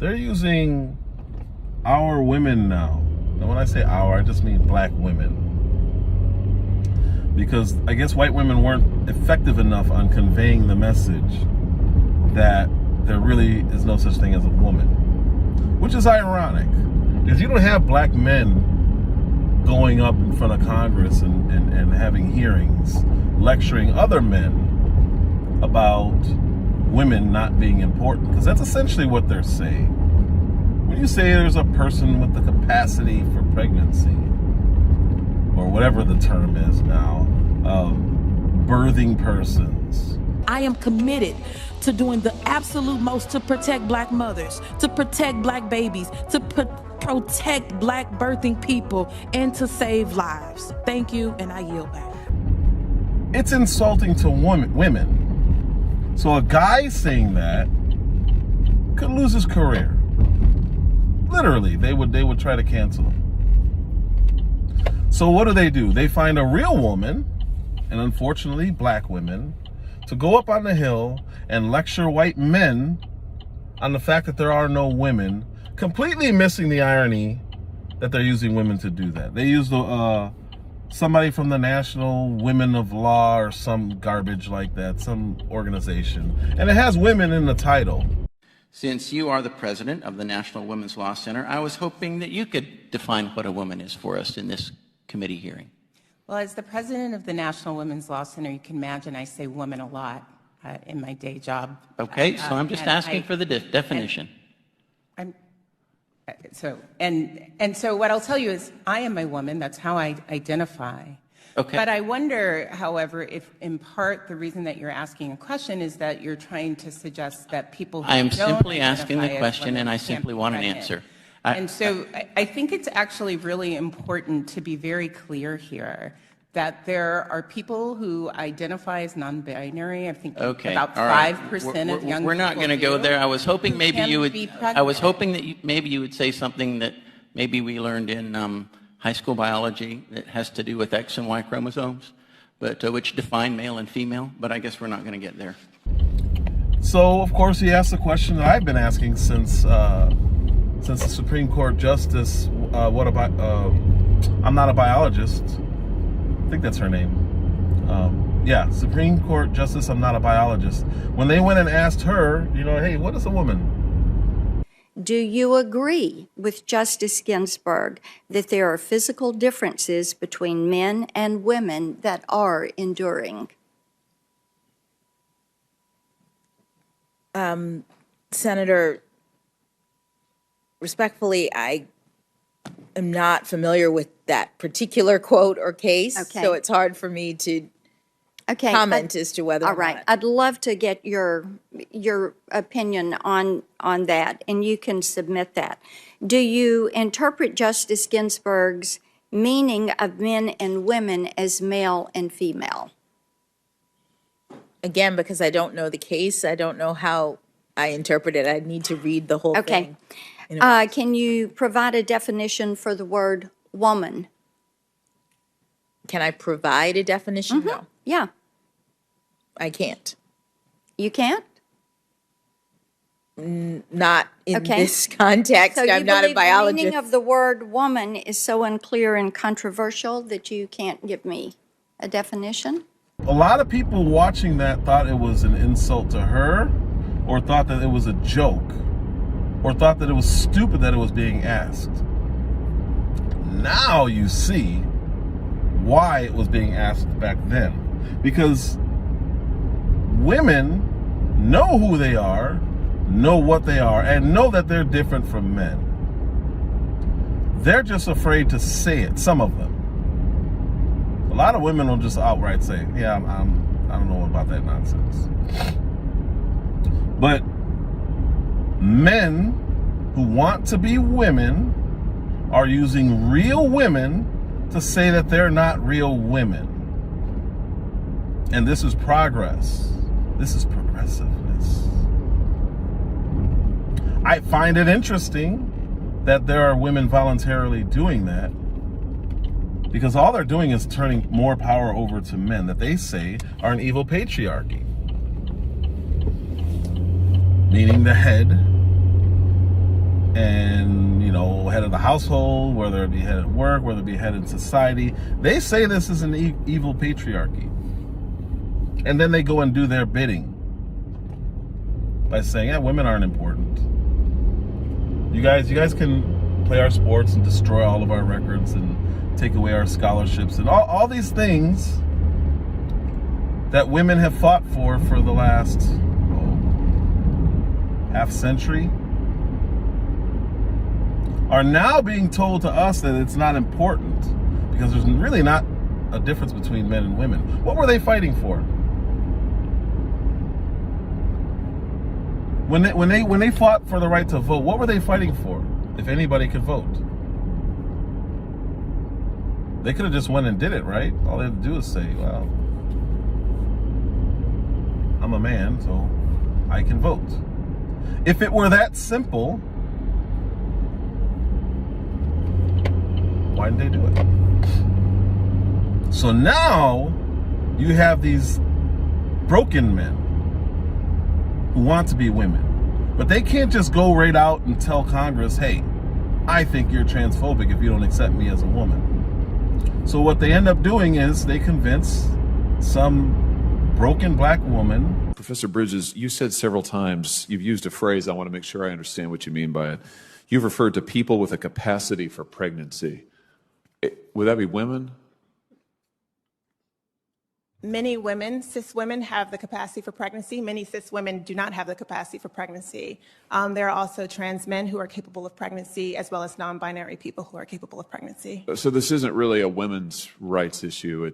they're using our women now. And when I say our, I just mean black women. Because I guess white women weren't effective enough on conveying the message that there really is no such thing as a woman. Which is ironic. Because you don't have black men going up in front of Congress and having hearings, lecturing other men about women not being important. Because that's essentially what they're saying. When you say there's a person with the capacity for pregnancy, or whatever the term is now, birthing persons. I am committed to doing the absolute most to protect black mothers, to protect black babies, to protect black birthing people, and to save lives. Thank you, and I yield back. It's insulting to women. So a guy saying that could lose his career. Literally, they would try to cancel him. So what do? They find a real woman, and unfortunately black women, to go up on the Hill and lecture white men on the fact that there are no women, completely missing the irony that they're using women to do that. They use somebody from the National Women of Law or some garbage like that, some organization, and it has women in the title. Since you are the president of the National Women's Law Center, I was hoping that you could define what a woman is for us in this committee hearing. Well, as the president of the National Women's Law Center, you can imagine I say woman a lot in my day job. Okay, so I'm just asking for the definition. So what I'll tell you is I am a woman. That's how I identify. Okay. But I wonder, however, if in part the reason that you're asking a question is that you're trying to suggest that people who I am don't simply asking the identify as question, women and I can't simply be want an pregnant. answer. And so I think it's actually really important to be very clear here that there are people who identify as non-binary. I think about 5% of young We're not going to go there. I was hoping maybe you would. I was hoping that maybe you would say something that maybe we learned in high school biology that has to do with X and Y chromosomes, but which define male and female. But I guess we're not going to get there. So of course he asked the question that I've been asking since the Supreme Court Justice. What about? I'm not a biologist. I think that's her name. Yeah, Supreme Court Justice, I'm not a biologist. When they went and asked her, hey, what is a woman? Do you agree with Justice Ginsburg that there are physical differences between men and women that are enduring? Senator, respectfully, I am not familiar with that particular quote or case, so it's hard for me to comment as to whether all right. I'd love to get your opinion on that, and you can submit that. Do you interpret Justice Ginsburg's meaning of men and women as male and female? Again, because I don't know the case, I don't know how I interpret it. I need to read the whole thing. Can you provide a definition for the word woman? Can I provide a definition? No. Yeah. I can't. You can't? Not in this context. So I'm not a biologist. The meaning of the word woman is so unclear and controversial that you can't give me a definition? A lot of people watching that thought it was an insult to her, or thought that it was a joke, or thought that it was stupid that it was being asked. Now you see why it was being asked back then. Because women know who they are, know what they are, and know that they're different from men. They're just afraid to say it, some of them. A lot of women will just outright say, yeah, I don't know about that nonsense. But men who want to be women are using real women to say that they're not real women. And this is progress. This is progressiveness. I find it interesting that there are women voluntarily doing that, because all they're doing is turning more power over to men that they say are an evil patriarchy. Meaning the head and, you know, head of the household, whether it be head at work, whether it be head in society. They say this is an evil patriarchy. And then they go and do their bidding by saying, yeah, women aren't important. You guys can play our sports and destroy all of our records and take away our scholarships and all these things that women have fought for the last half century are now being told to us that it's not important because there's really not a difference between men and women. What were they fighting for? When they fought for the right to vote, what were they fighting for? If anybody could vote, they could have just went and did it, right? All they had to do is say, well, I'm a man, so I can vote. If it were that simple, why didn't they do it? So now you have these broken men who want to be women, but they can't just go right out and tell Congress, hey, I think you're transphobic if you don't accept me as a woman. So what they end up doing is they convince some broken black woman. Professor Bridges, you said several times, you've used a phrase, I want to make sure I understand what you mean by it. You've referred to people with a capacity for pregnancy. Would that be women? Many women, cis women, have the capacity for pregnancy. Many cis women do not have the capacity for pregnancy. There are also trans men who are capable of pregnancy, as well as non-binary people who are capable of pregnancy. So this isn't really a women's rights issue.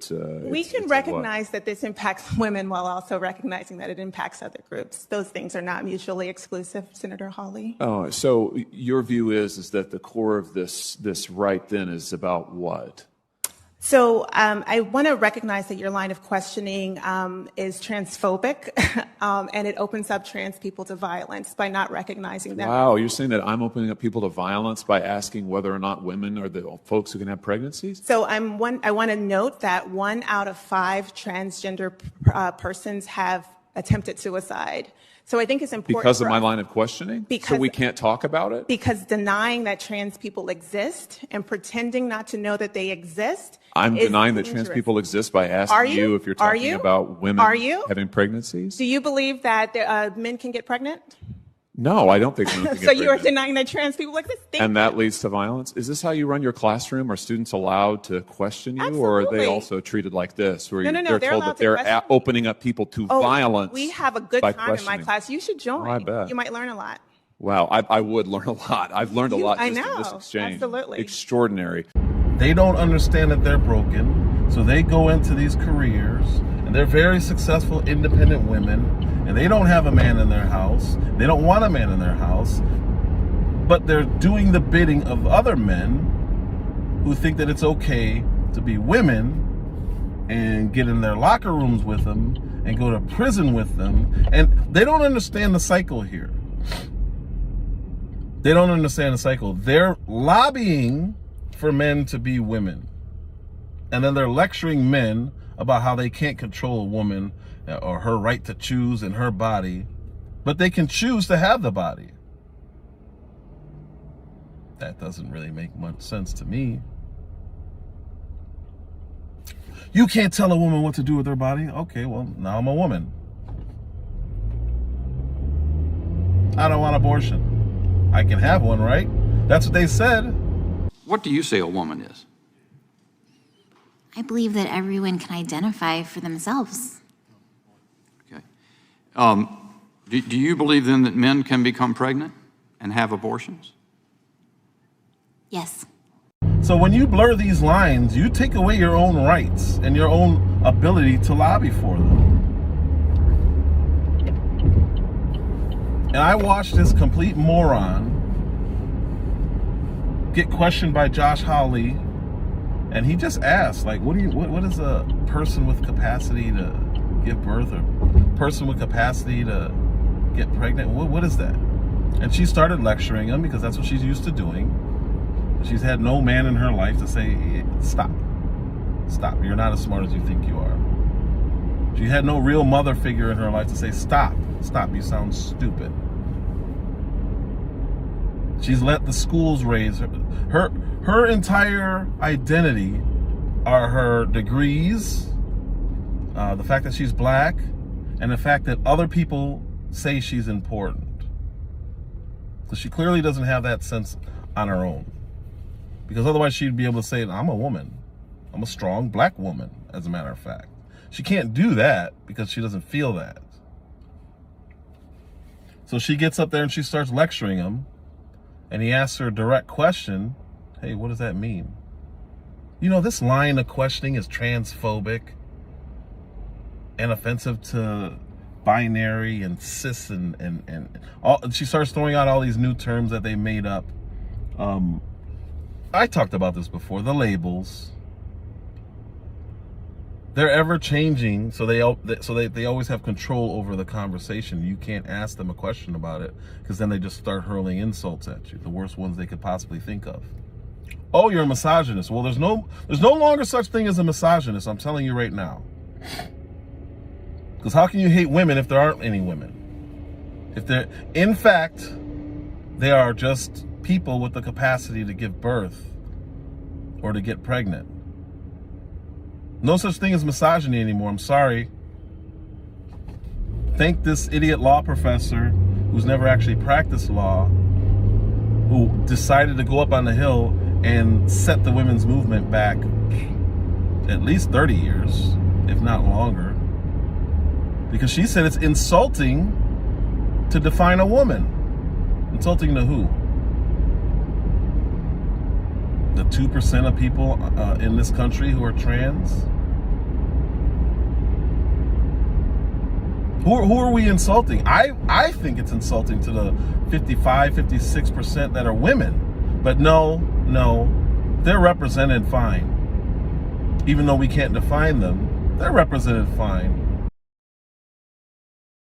We can recognize that this impacts women while also recognizing that it impacts other groups. Those things are not mutually exclusive, Senator Hawley. Oh, so your view is that the core of this right then is about what? So I want to recognize that your line of questioning is transphobic, and it opens up trans people to violence by not recognizing them. Wow, you're saying that I'm opening up people to violence by asking whether or not women are the folks who can have pregnancies? So I want to note that 1 out of 5 transgender persons have attempted suicide. So I think it's important because of my line of questioning? Because, so we can't talk about it? Because denying that trans people exist and pretending not to know that they exist. I'm denying that trans people exist by asking you if you're talking about women having pregnancies? Do you believe that men can get pregnant? No, I don't think women can get pregnant. So you are denying that trans people exist? And that leads to violence? Is this how you run your classroom? Are students allowed to question you? Absolutely. Or are they also treated like this, where No, they're told that they're opening up people to violence? We have a good time in my class. You should join. Oh, I bet. You might learn a lot. Wow, I would learn a lot. I've learned a lot just in this exchange. Absolutely. Extraordinary. They don't understand that they're broken, so they go into these careers, and they're very successful, independent women, and they don't have a man in their house. They don't want a man in their house, but they're doing the bidding of other men who think that it's okay to be women and get in their locker rooms with them and go to prison with them. And they don't understand the cycle here. They don't understand the cycle. They're lobbying for men to be women. And then they're lecturing men about how they can't control a woman or her right to choose in her body, but they can choose to have the body. That doesn't really make much sense to me. You can't tell a woman what to do with her body? Okay, well, now I'm a woman. I don't want abortion. I can have one, right? That's what they said. What do you say a woman is? I believe that everyone can identify for themselves. Okay. Do you believe then that men can become pregnant and have abortions? Yes. So when you blur these lines, you take away your own rights and your own ability to lobby for them. And I watched this complete moron get questioned by Josh Hawley, and he just asked, like, what is a person with capacity to give birth or person with capacity to get pregnant? What is that? And she started lecturing him because that's what she's used to doing. She's had no man in her life to say, stop, you're not as smart as you think you are. She had no real mother figure in her life to say, stop, you sound stupid. She's let the schools raise her. Her entire identity are her degrees, the fact that she's black, and the fact that other people say she's important. So she clearly doesn't have that sense on her own. Because otherwise she'd be able to say, I'm a woman. I'm a strong black woman, as a matter of fact. She can't do that because she doesn't feel that. So she gets up there and she starts lecturing him, and he asks her a direct question. Hey, what does that mean? You know, this line of questioning is transphobic and offensive to binary and cis and all. She starts throwing out all these new terms that they made up. I talked about this before, the labels. They're ever changing, so they always have control over the conversation. You can't ask them a question about it, because then they just start hurling insults at you, the worst ones they could possibly think of. Oh, you're a misogynist. Well, there's no longer such thing as a misogynist, I'm telling you right now. Because how can you hate women if there aren't any women? If they're, in fact, they are just people with the capacity to give birth or to get pregnant. No such thing as misogyny anymore, I'm sorry. Thank this idiot law professor who's never actually practiced law, who decided to go up on the Hill and set the women's movement back at least 30 years, if not longer. Because she said it's insulting to define a woman. Insulting to who? The 2% of people in this country who are trans? Who are we insulting? I think it's insulting to the 55, 56% that are women. But no, they're represented fine. Even though we can't define them, they're represented fine.